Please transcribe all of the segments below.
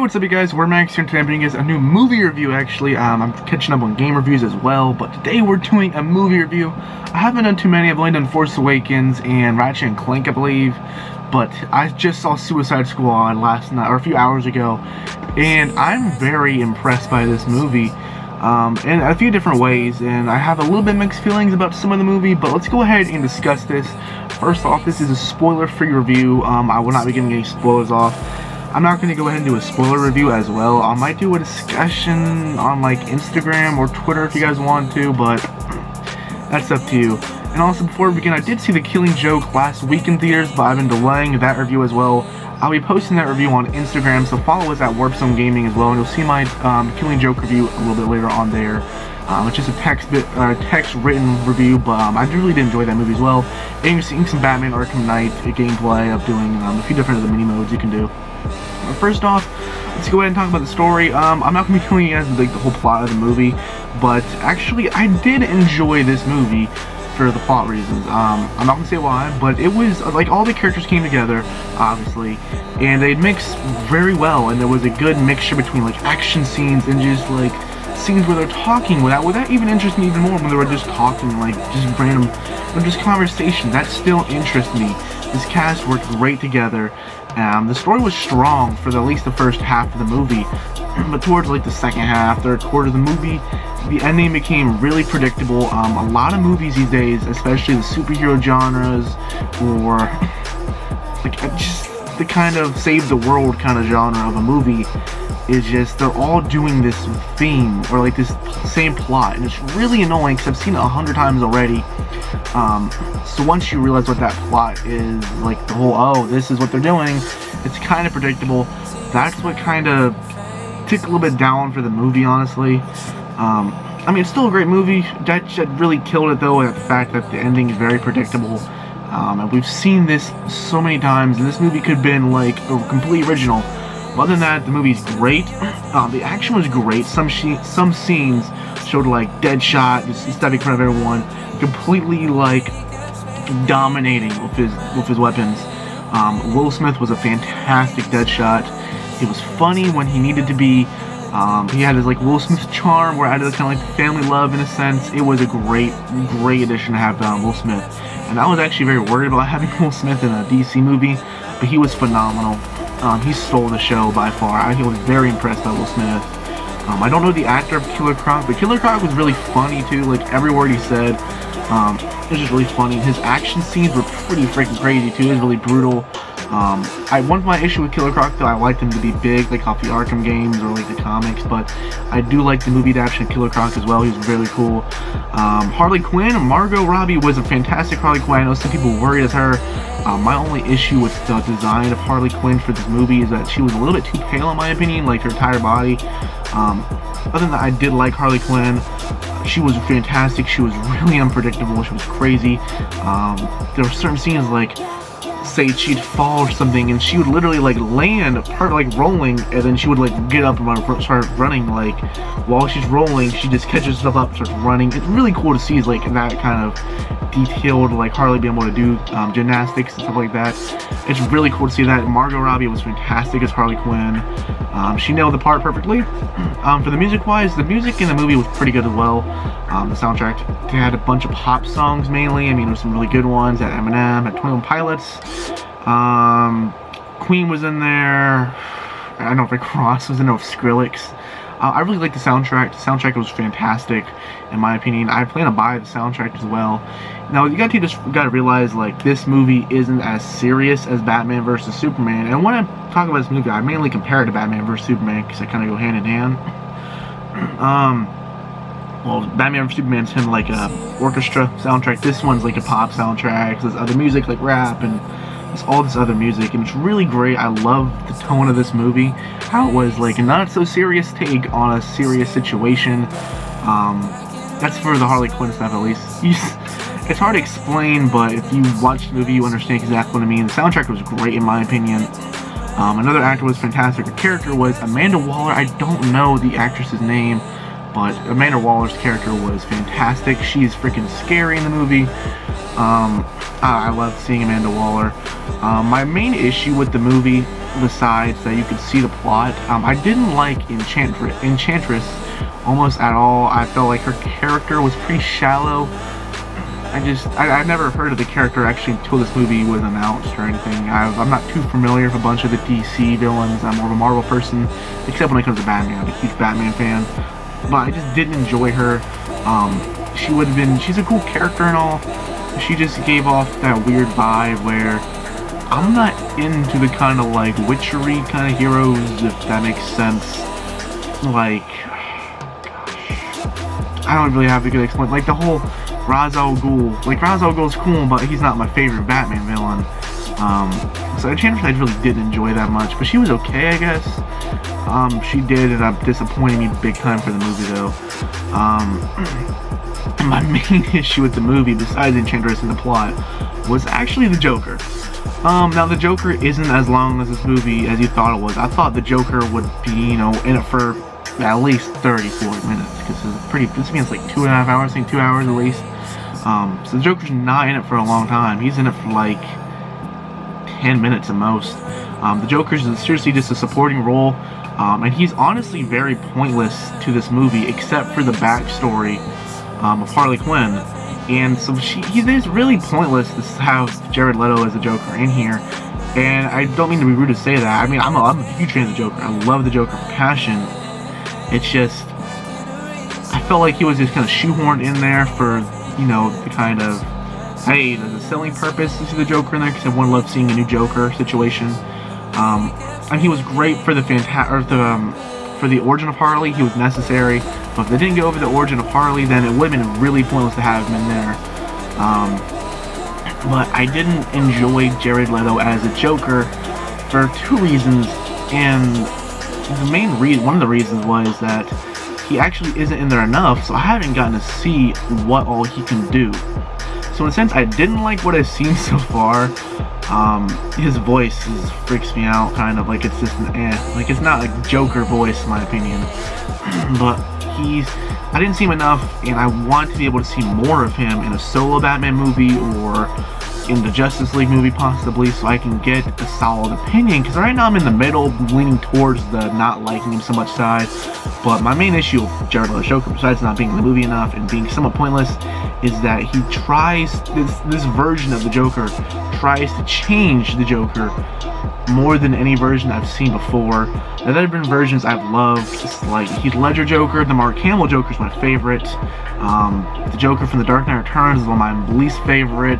what's up you guys, we're Max here, and today I'm bringing you guys a new movie review actually. I'm catching up on game reviews as well, but today we're doing a movie review. I haven't done too many. I've only done Force Awakens and Ratchet and Clank, I believe. But I just saw Suicide Squad last night, or a few hours ago, and I'm very impressed by this movie. In a few different ways, and I have a little bit mixed feelings about some of the movie, but let's go ahead and discuss this. First off, this is a spoiler-free review. I will not be getting any spoilers off. I'm not going to go ahead and do a spoiler review as well. I might do a discussion on like Instagram or Twitter if you guys want to, but that's up to you. And also, before we begin, I did see The Killing Joke last week in theaters, but I've been delaying that review as well. I'll be posting that review on Instagram, so follow us at WarpZoneGaming as well, and you'll see my Killing Joke review a little bit later on there. It's just a text-written review, but I really did enjoy that movie as well. And you're seeing some Batman Arkham Knight gameplay of doing a few different of the mini modes you can do. First off, let's go ahead and talk about the story. I'm not going to be telling you guys like the whole plot of the movie, but actually I did enjoy this movie for the plot reasons. I'm not gonna say why, but it was like all the characters came together, obviously, and they mixed very well, and there was a good mixture between like action scenes and just like scenes where they're talking without that even interests me even more when they were just talking, like just random, just conversation. That still interests me. This cast worked great together. The story was strong for at least the first half of the movie, but towards like the second half, third quarter of the movie, the ending became really predictable. A lot of movies these days, especially the superhero genres, or like just the kind of save the world kind of genre of a movie, is just they're all doing this theme or like this same plot, and it's really annoying because I've seen it 100 times already. So once you realize what that plot is, like the whole, oh, this is what they're doing, it's kind of predictable. That's what kind of took a little bit down for the movie, honestly. I mean, it's still a great movie. That really killed it though, at the fact that the ending is very predictable. And we've seen this so many times, and this movie could have been like a complete original. But other than that, the movie's great. The action was great. Some scenes showed like Deadshot just stepping in front of everyone, completely like dominating with his weapons. Will Smith was a fantastic Deadshot. It was funny when he needed to be. He had his like Will Smith charm, where I had kind of like family love in a sense. It was a great addition to have Will Smith, and I was actually very worried about having Will Smith in a DC movie, but he was phenomenal. He stole the show by far. I was very impressed by Will Smith. I don't know the actor of Killer Croc, but Killer Croc was really funny too. Like every word he said, it was just really funny. His action scenes were pretty freaking crazy too. It was really brutal. One of my issue with Killer Croc though, I liked him to be big, like off the Arkham games or like the comics, but I do like the movie adaptation of Killer Croc as well. He was really cool. Harley Quinn, Margot Robbie was a fantastic Harley Quinn. I know some people worried as her. My only issue with the design of Harley Quinn for this movie is that she was a little bit too pale in my opinion, like her entire body. Other than that, I did like Harley Quinn. She was fantastic. She was really unpredictable. She was crazy. There were certain scenes like, say she'd fall or something, and she would literally like land, part like rolling, and then she would like get up and start running. Like while she's rolling, she just catches herself up, starts running. It's really cool to see, like that kind of detailed, like Harley being able to do gymnastics and stuff like that. It's really cool to see that. Margot Robbie was fantastic as Harley Quinn. She nailed the part perfectly. For the music wise, the music in the movie was pretty good as well. The soundtrack, they had a bunch of pop songs mainly. I mean, there were some really good ones. At Eminem, at 21 Pilots. Queen was in there. I don't know if Rick Ross was in there with Skrillex. I really liked the soundtrack. The soundtrack was fantastic, in my opinion. I plan to buy the soundtrack as well. Now, you gotta realize, like, this movie isn't as serious as Batman vs. Superman. And when I talk about this movie, I mainly compare it to Batman vs. Superman, because they kind of go hand in hand. Well, Batman vs. Superman's him like a orchestra soundtrack. This one's like a pop soundtrack. There's other music like rap and all this other music, and it's really great. I love the tone of this movie, how it was like a not so serious take on a serious situation. That's for the Harley Quinn stuff, at least. It's hard to explain, but if you watch the movie, you understand exactly what I mean. The soundtrack was great in my opinion. Another actor was fantastic. The character was Amanda Waller. I don't know the actress's name, but Amanda Waller's character was fantastic. She's freaking scary in the movie. I love seeing Amanda Waller. My main issue with the movie besides that you could see the plot. I didn't like Enchantress almost at all. I felt like her character was pretty shallow. I've never heard of the character actually until this movie was announced or anything. I'm not too familiar with a bunch of the DC villains. I'm more of a Marvel person, except when it comes to Batman. I'm a huge Batman fan, but I just didn't enjoy her. She's a cool character and all. She just gave off that weird vibe where I'm not into the kind of like witchery kind of heroes, if that makes sense. Like, gosh, I don't really have a good explanation. Like the whole Ra's al Ghul. Like Ra's al Ghul's cool, but he's not my favorite Batman villain. So Enchantress I really didn't enjoy that much, but she was okay, I guess. She did end up disappointing me big time for the movie though. My main issue with the movie, besides Enchantress and the plot, was actually the Joker. Now the Joker isn't as long as this movie as you thought it was. I thought the Joker would be, you know, in it for at least 30-40 minutes, because this means like 2.5 hours, I think 2 hours at least. So the Joker's not in it for a long time. He's in it for like 10 minutes at most. The Joker's seriously just a supporting role, and he's honestly very pointless to this movie, except for the backstory of Harley Quinn. And so he's really pointless to have Jared Leto as the Joker in here. And I don't mean to be rude to say that. I mean, I'm a huge fan of the Joker. I love the Joker with passion. It's just, I felt like he was just kind of shoehorned in there for, you know, the kind of, hey, there's a selling purpose to see the Joker in there, because everyone loves seeing a new Joker situation. And he was great for the for the origin of Harley. He was necessary, but if they didn't go over the origin of Harley, then it would have been really pointless to have him in there. But I didn't enjoy Jared Leto as a Joker for two reasons, and the main reason, one of the reasons, was that he actually isn't in there enough, so I haven't gotten to see what all he can do. So in a sense, I didn't like what I've seen so far. His voice freaks me out, kind of, like it's just like it's not a Joker voice in my opinion. But I didn't see him enough, and I want to be able to see more of him in a solo Batman movie or in the Justice League movie possibly, so I can get a solid opinion, because right now I'm in the middle, leaning towards the not liking him so much side. But my main issue with Jared Leto's Joker, besides not being in the movie enough and being somewhat pointless, is that he tries, this version of the Joker tries to change the Joker more than any version I've seen before. Now, there have been versions I've loved, just like Heath Ledger Joker. The Mark Hamill Joker is my favorite. The Joker from The Dark Knight Returns is one of my least favorite.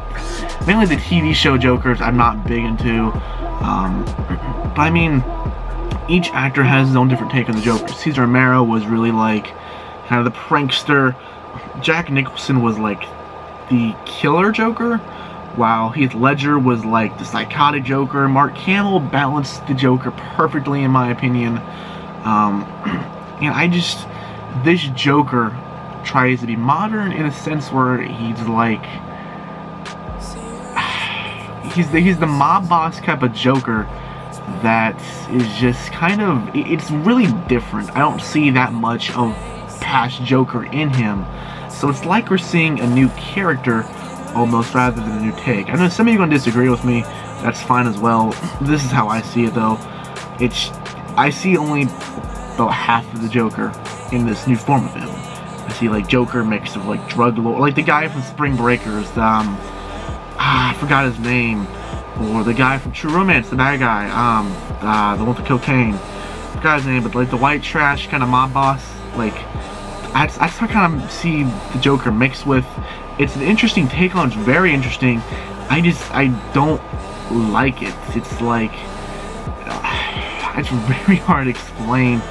Mainly the TV show Jokers I'm not big into. But I mean, each actor has his own different take on the Joker. Cesar Romero was really like kind of the prankster. Jack Nicholson was like the killer Joker, while Heath Ledger was like the psychotic Joker. Mark Hamill balanced the Joker perfectly in my opinion. And this Joker tries to be modern in a sense where he's like, he's the mob boss type of Joker that is just kind of, it's really different. I don't see that much of past Joker in him. So it's like we're seeing a new character almost, rather than a new take. I know some of you are going to disagree with me. That's fine as well. This is how I see it though. I see only about half of the Joker in this new form of him. I see like Joker mixed with like drug lord, like the guy from Spring Breakers, I forgot his name, or the guy from True Romance, the bad guy, the one with the cocaine. I forgot his name, but like the white trash kind of mob boss. Like I just kind of see the Joker mixed with. It's an interesting take on. It's very interesting. I don't like it. It's like it's very hard to explain.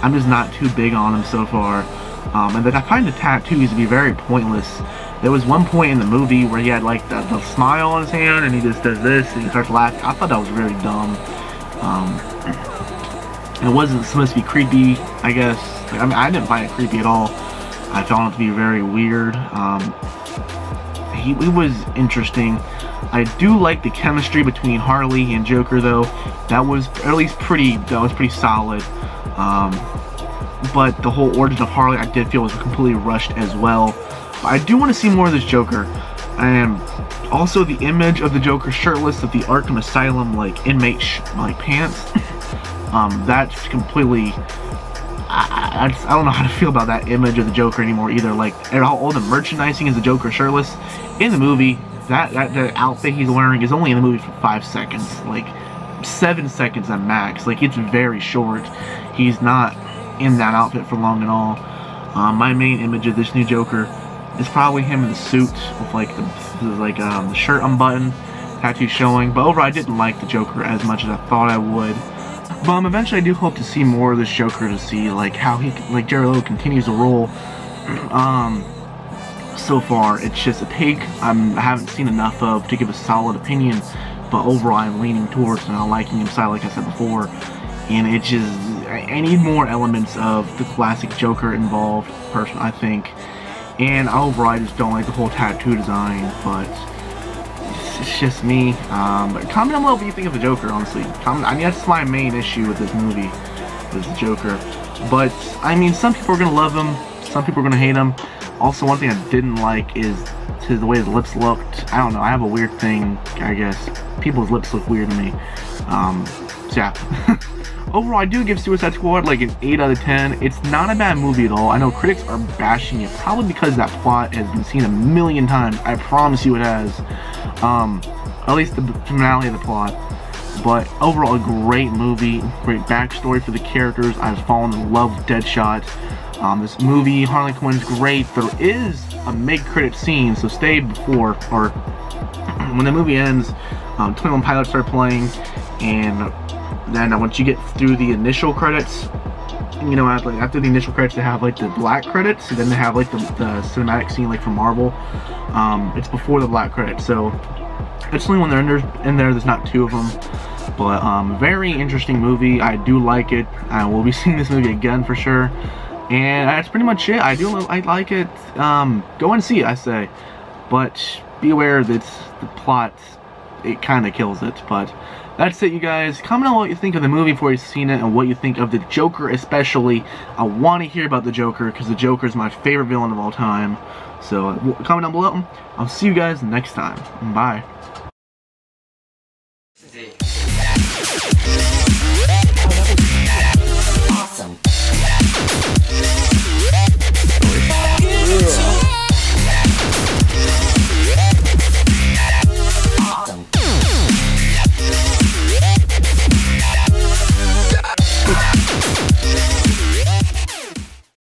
I'm just not too big on him so far. And then I find the tattoos to be very pointless. There was one point in the movie where he had like the smile on his hand, and he just does this and he starts laughing. I thought that was very dumb. It wasn't supposed to be creepy, I guess. I mean, I didn't find it creepy at all. I found it to be very weird. It was interesting. I do like the chemistry between Harley and Joker, though. That was at least pretty solid. But the whole origin of Harley, I did feel was completely rushed as well. But I do want to see more of this Joker. And also the image of the Joker shirtless of the Arkham Asylum like inmate like pants. That's completely. I don't know how to feel about that image of the Joker anymore either. Like all the merchandising is the Joker shirtless in the movie. That outfit he's wearing is only in the movie for 5 seconds, like 7 seconds at max. Like it's very short. He's not in that outfit for long at all. My main image of this new Joker is probably him in the suit with like the shirt unbuttoned, tattoo showing. But overall, I didn't like the Joker as much as I thought I would. But eventually, I do hope to see more of this Joker, to see like how Jared Leto continues to roll. So far, it's just a take I haven't seen enough of to give a solid opinion. But overall, I'm leaning towards not liking him style, like I said before. And it just, I need more elements of the classic Joker involved, personally, I think. And overall, I just don't like the whole tattoo design, but it's just me. But comment down below what you think of the Joker, honestly. I mean, that's my main issue with this movie, is the Joker. But, I mean, some people are going to love him, some people are going to hate him. Also, one thing I didn't like is the way his lips looked. I don't know, I have a weird thing, I guess. People's lips look weird to me. So yeah. Overall, I do give Suicide Squad like an 8 out of 10. It's not a bad movie at all. I know critics are bashing it, probably because that plot has been seen a million times. I promise you it has. At least the finale of the plot. But overall, a great movie, great backstory for the characters. I've fallen in love with Deadshot. This movie, Harley Quinn, is great. There is a mid-credit scene, so stay before, or when the movie ends, 21 Pilots start playing, and then once you get through the initial credits, you know, after the initial credits, they have like the black credits, and then they have like the cinematic scene like from Marvel. It's before the black credits, so it's only when they're in there, there's not 2 of them. But very interesting movie. I do like it. I will be seeing this movie again for sure. And that's pretty much it. I like it. Go and see it, I say. But be aware that the plot, it kind of kills it. But that's it, you guys. Comment on what you think of the movie before you've seen it, and what you think of the Joker especially. I want to hear about the Joker, because the Joker is my favorite villain of all time. So comment down below. I'll see you guys next time. Bye.